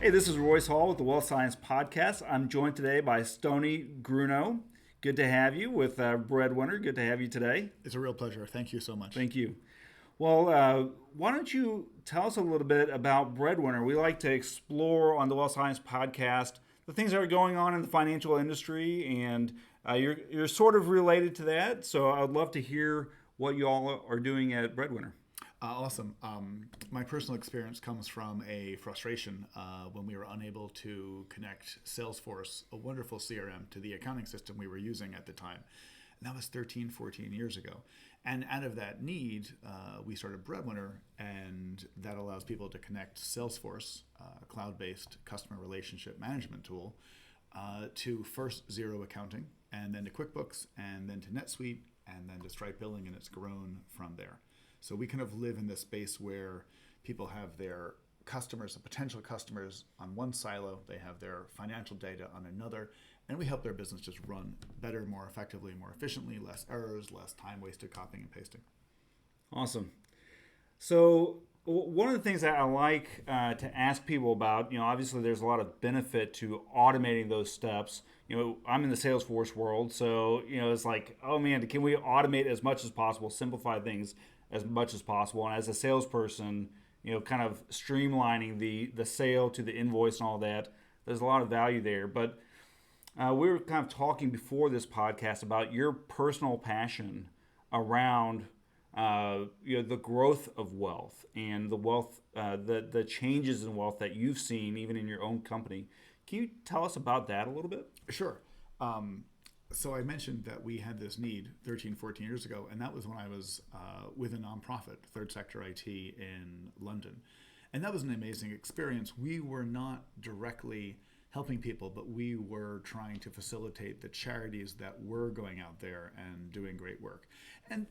Hey, this is Royce Hall with the Wealth Science Podcast. I'm joined today by Stony, Grunow. Good to have you with Breadwinner. Good to have you today. It's a real pleasure. Thank you so much. Thank you. Well, why don't you tell us a little bit about Breadwinner? We like to explore on the Wealth Science Podcast the things that are going on in the financial industry, and you're sort of related to that. So I'd love to hear what you all are doing at Breadwinner. Awesome. My personal experience comes from a frustration when we were unable to connect Salesforce, a wonderful CRM, to the accounting system we were using at the time. And that was 13, 14 years ago. And out of that need, we started Breadwinner, and that allows people to connect Salesforce, a cloud-based customer relationship management tool, to first Xero accounting, and then to QuickBooks, and then to NetSuite, and then to Stripe billing, and it's grown from there. So we kind of live in this space where people have their customers, the potential customers, on one silo. They have their financial data on another, and we help their business just run better, more effectively, more efficiently, less errors, less time wasted copying and pasting. Awesome. So one of the things that I like to ask people about, obviously there's a lot of benefit to automating those steps. I'm in the Salesforce world, so, it's like, oh man, can we automate as much as possible, simplify things as much as possible? And as a salesperson, kind of streamlining the sale to the invoice and all that, there's a lot of value there. But we were kind of talking before this podcast about your personal passion around the growth of wealth and the wealth, the changes in wealth that you've seen even in your own company. Can you tell us about that a little bit? Sure. So I mentioned that we had this need 13, 14 years ago, and that was when I was with a nonprofit, Third Sector IT in London. And that was an amazing experience. We were not directly helping people, but we were trying to facilitate the charities that were going out there and doing great work. And,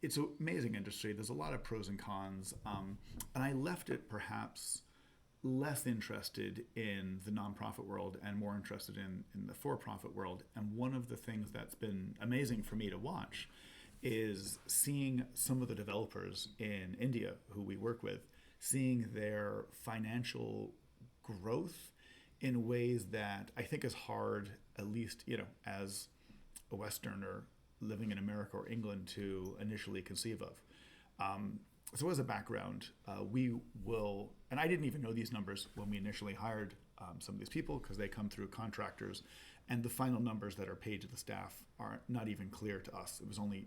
it's an amazing industry. There's a lot of pros and cons. And I left it perhaps less interested in the nonprofit world and more interested in the for-profit world. And one of the things that's been amazing for me to watch is seeing some of the developers in India who we work with, seeing their financial growth in ways that I think is hard, at least, as a Westerner living in America or England, to initially conceive of. So as a background, we will, and I didn't even know these numbers when we initially hired some of these people because they come through contractors, and the final numbers that are paid to the staff are not even clear to us. It was only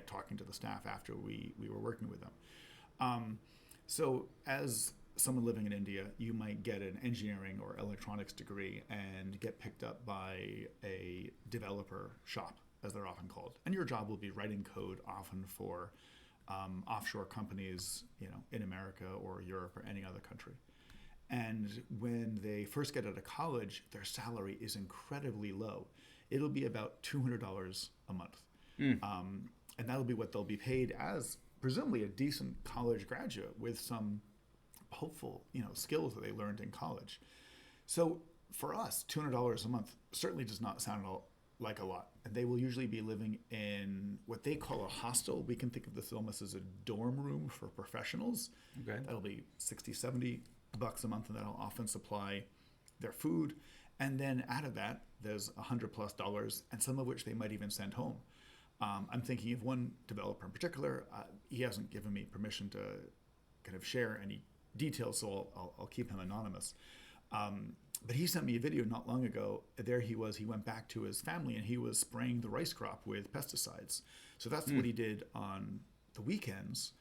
talking to the staff after we were working with them. So as someone living in India, you might get an engineering or electronics degree and get picked up by a developer shop, as they're often called. And your job will be writing code, often for offshore companies, in America or Europe or any other country. And when they first get out of college, their salary is incredibly low. It'll be about $200 a month. And that'll be what they'll be paid as presumably a decent college graduate with some hopeful, skills that they learned in college. So for us, $200 a month certainly does not sound like a lot. And they will usually be living in what they call a hostel. We can think of this almost as a dorm room for professionals. Okay. That'll be $60, $70 a month, and that'll often supply their food. And then out of that, there's $100+ and some of which they might even send home. I'm thinking of one developer in particular. He hasn't given me permission to kind of share any details, so I'll keep him anonymous. But he sent me a video not long ago. There he was. He went back to his family and he was spraying the rice crop with pesticides. So that's what he did on the weekends.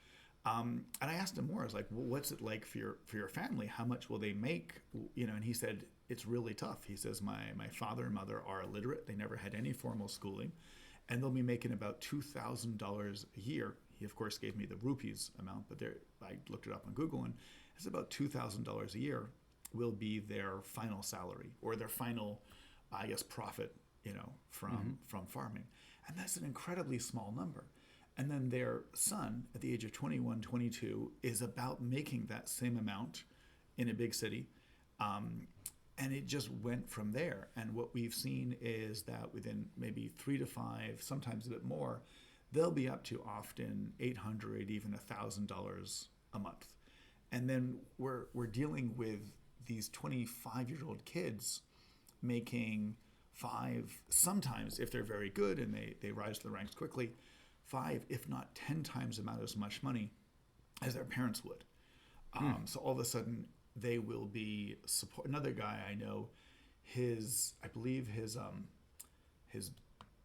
And I asked him more. I was like, well, what's it like for your family? How much will they make? And he said, it's really tough. He says, my father and mother are illiterate. They never had any formal schooling. And they'll be making about $2,000 a year. He, of course, gave me the rupees amount, but I looked it up on Google, and it's about $2,000 a year will be their final salary or their final, profit, from farming. And that's an incredibly small number. And then their son, at the age of 21, 22, is about making that same amount in a big city. And it just went from there. And what we've seen is that within maybe 3 to 5, sometimes a bit more, they'll be up to often $800, even $1,000 a month. And then we're dealing with these 25-year-old kids making sometimes if they're very good and they rise to the ranks quickly, 5, if not 10 times the amount as much money as their parents would. So all of a sudden they will be support. Another guy I know, I believe his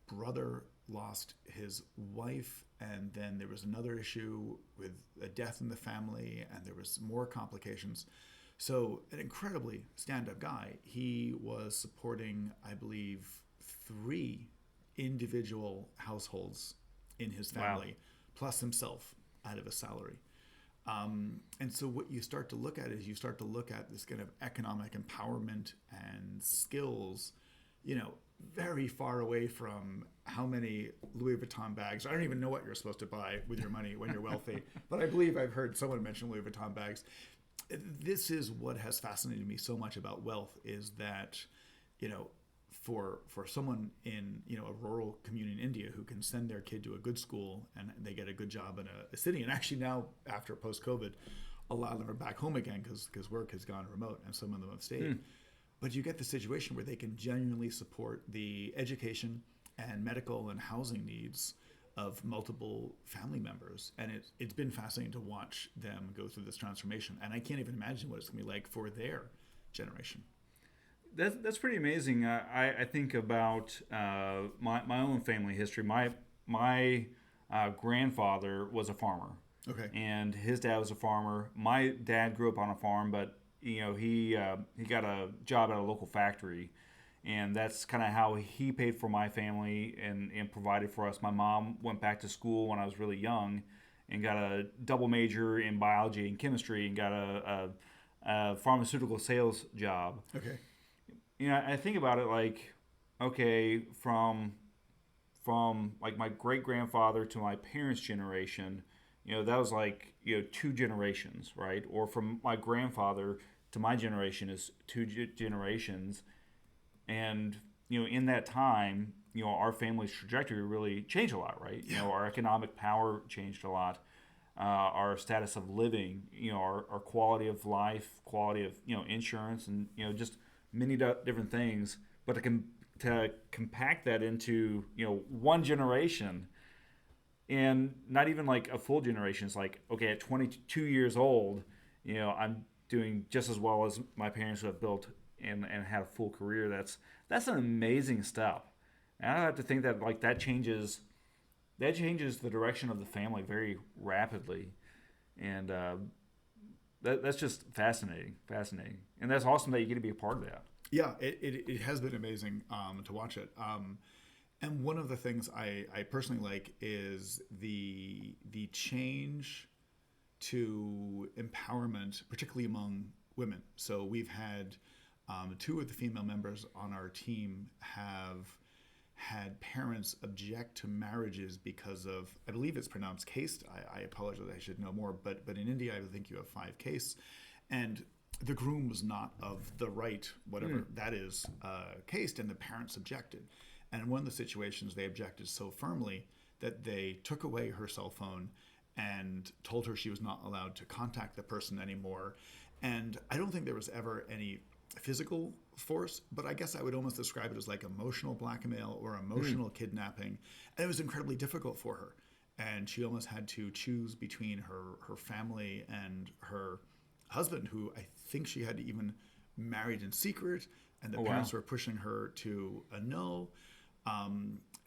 brother lost his wife, and then there was another issue with a death in the family, and there was more complications. So an incredibly stand-up guy. He was supporting, I believe, 3 individual households in his family, plus himself out of a salary. And so what you start to look at is you start to look at this kind of economic empowerment and skills, very far away from how many Louis Vuitton bags. I don't even know what you're supposed to buy with your money when you're wealthy, but I believe I've heard someone mention Louis Vuitton bags. This is what has fascinated me so much about wealth, is that, for someone in, a rural community in India who can send their kid to a good school and they get a good job in a city, and actually now after post-COVID, a lot of them are back home again because work has gone remote and some of them have stayed. But you get the situation where they can genuinely support the education and medical and housing needs of multiple family members. And it's been fascinating to watch them go through this transformation. And I can't even imagine what it's going to be like for their generation. That's pretty amazing. I think about my own family history. My grandfather was a farmer. Okay. And his dad was a farmer. My dad grew up on a farm, but he got a job at a local factory, and that's kind of how he paid for my family and provided for us. My mom went back to school when I was really young and got a double major in biology and chemistry and got a pharmaceutical sales job. Okay. I think about it like, okay, from like my great grandfather to my parents' generation, that was like 2 generations, right? Or from my grandfather to my generation is 2 generations, and in that time, our family's trajectory really changed a lot, right? Yeah. Our economic power changed a lot, our status of living, our quality of life, quality of insurance, and just many different things. But to compact that into 1 generation, and not even like a full generation. It's like, okay, at 22 years old, I'm doing just as well as my parents who have built and had a full career. That's an amazing step. And I have to think that like that changes the direction of the family very rapidly. And that's just fascinating. And that's awesome that you get to be a part of that. Yeah, it has been amazing to watch it. And one of the things I personally like is the change to empowerment, particularly among women. So we've had 2 of the female members on our team have had parents object to marriages because of, I believe it's pronounced caste. I apologize, I should know more, but in India I think you have 5 castes, and the groom was not of the right, whatever that is, caste, and the parents objected. And in one of the situations, they objected so firmly that they took away her cell phone and told her she was not allowed to contact the person anymore. And I don't think there was ever any physical force, but I guess I would almost describe it as like emotional blackmail or emotional kidnapping. And it was incredibly difficult for her. And she almost had to choose between her family and her husband, who I think she had even married in secret, and the parents were pushing her to annul.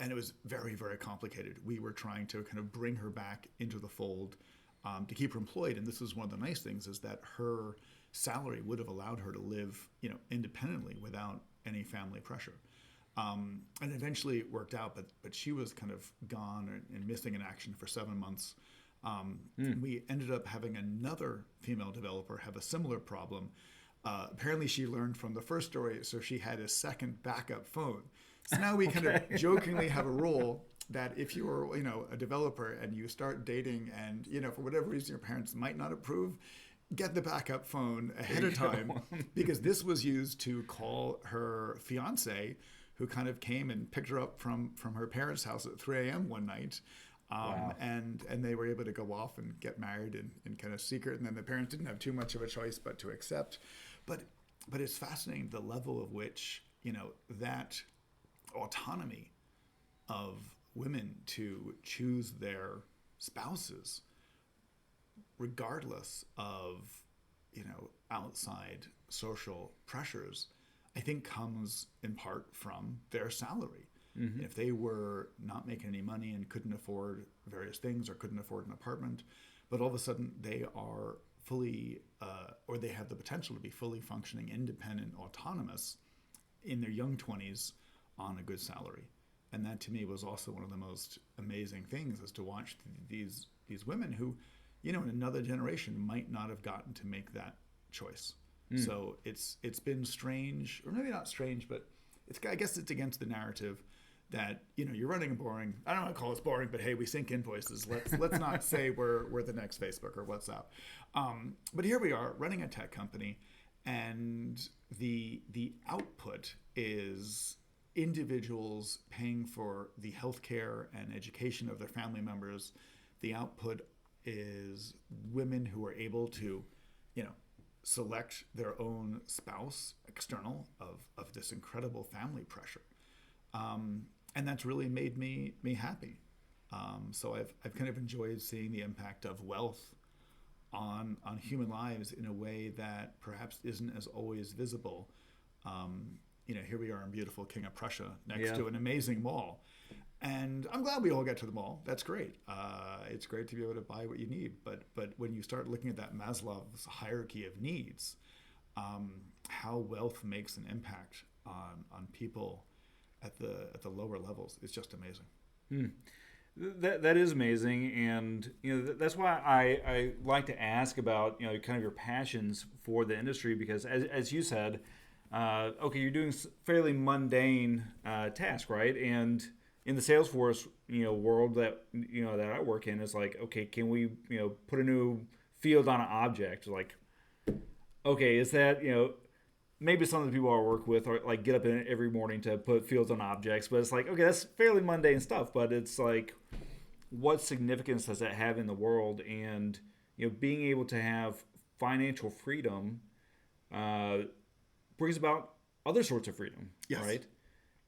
And it was very, very complicated. We were trying to kind of bring her back into the fold to keep her employed. And this is one of the nice things, is that her salary would have allowed her to live, independently without any family pressure. And eventually it worked out, but she was kind of gone and missing in action for 7 months. We ended up having another female developer have a similar problem. Apparently she learned from the first story, so she had a second backup phone. So now we kind of jokingly have a rule that if you are, a developer and you start dating and, for whatever reason your parents might not approve, get the backup phone ahead of time, because this was used to call her fiance, who kind of came and picked her up from her parents' house at 3 a.m. one night. And they were able to go off and get married in kind of secret. And then the parents didn't have too much of a choice but to accept. But but it's fascinating the level of which, that autonomy of women to choose their spouses regardless of, outside social pressures, I think comes in part from their salary. Mm-hmm. If they were not making any money and couldn't afford various things or couldn't afford an apartment, but all of a sudden they are fully, or they have the potential to be fully functioning, independent, autonomous in their young 20s on a good salary. And that to me was also one of the most amazing things, is to watch these women who, in another generation might not have gotten to make that choice. So it's been strange, or maybe not strange, but I guess it's against the narrative that, you're running a boring, I don't want to call it boring, but hey, we sync invoices. Let's not say we're the next Facebook or WhatsApp. But here we are running a tech company, and the output is individuals paying for the healthcare and education of their family members. The output is women who are able to, select their own spouse external of this incredible family pressure. And that's really made me happy. So I've kind of enjoyed seeing the impact of wealth on human lives in a way that perhaps isn't as always visible. Here we are in beautiful King of Prussia next to an amazing mall. And I'm glad we all get to the mall. That's great. It's great to be able to buy what you need. But when you start looking at that Maslow's hierarchy of needs, how wealth makes an impact on people at the lower levels is just amazing. That is amazing, and that's why I like to ask about kind of your passions for the industry, because as you said, okay, you're doing fairly mundane tasks, right? And in the Salesforce world that that I work in, it's like, okay, can we put a new field on an object? Like, okay, is that maybe some of the people I work with are like get up in every morning to put fields on objects, but it's like, okay, that's fairly mundane stuff, but it's like, what significance does that have in the world? And being able to have financial freedom brings about other sorts of freedom, yes. Right?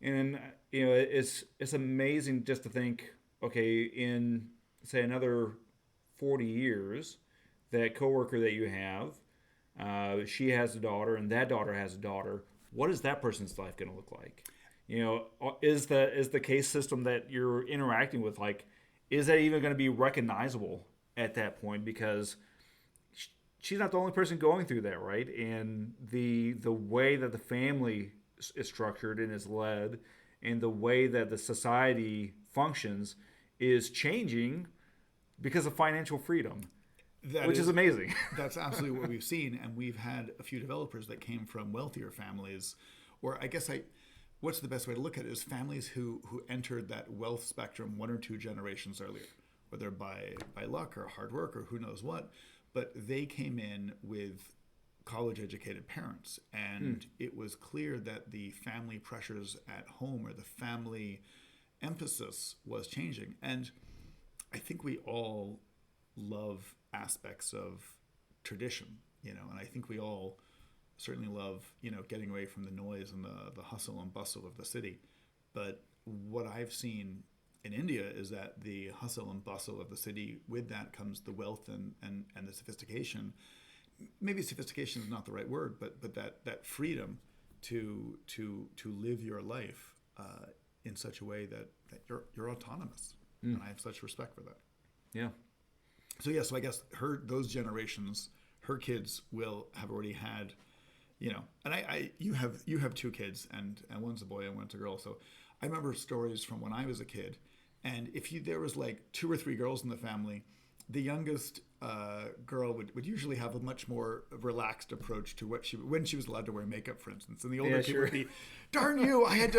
And it's amazing just to think, okay, in say another 40 years, that coworker that you have, she has a daughter, and that daughter has a daughter. What is that person's life going to look like? Is the case system that you're interacting with, like, is that even going to be recognizable at that point? Because she's not the only person going through that, right? And the way that the family is structured and is led, and the way that the society functions is changing because of financial freedom, which is amazing. That's absolutely what we've seen. And we've had a few developers that came from wealthier families, or I guess what's the best way to look at it is families who entered that wealth spectrum one or two generations earlier, whether by luck or hard work or who knows what, but they came in with college-educated parents, and it was clear that the family pressures at home, or the family emphasis, was changing. And I think we all love aspects of tradition, and I think we all certainly love, getting away from the noise and the hustle and bustle of the city. But what I've seen in India is that the hustle and bustle of the city, with that comes the wealth and the sophistication. Maybe sophistication is not the right word, but that freedom to live your life in such a way that you're autonomous. And I have such respect for that. Yeah. So I guess those generations, her kids will have already had, and you have two kids, and one's a boy and one's a girl. So I remember stories from when I was a kid, and there was like two or three girls in the family, the youngest girl would usually have a much more relaxed approach to when she was allowed to wear makeup, for instance. And the older kid would be, "Darn you! I had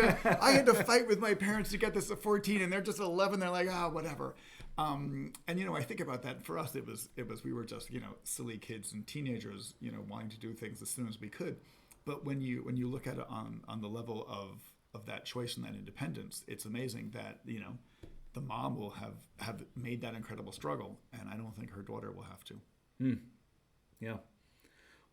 to fight with my parents to get this at 14, and they're just 11. They're like, whatever." And I think about that. For us, it was we were just silly kids and teenagers, wanting to do things as soon as we could. But when you look at it on the level of that choice and that independence, it's amazing that the mom will have made that incredible struggle, and I don't think her daughter will have to. Yeah.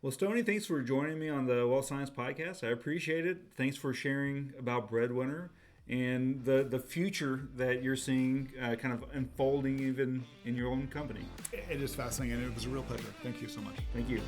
Well, Stony, thanks for joining me on the Wealth Science Podcast. I appreciate it. Thanks for sharing about Breadwinner and the future that you're seeing kind of unfolding even in your own company. It is fascinating, and it was a real pleasure. Thank you so much. Thank you.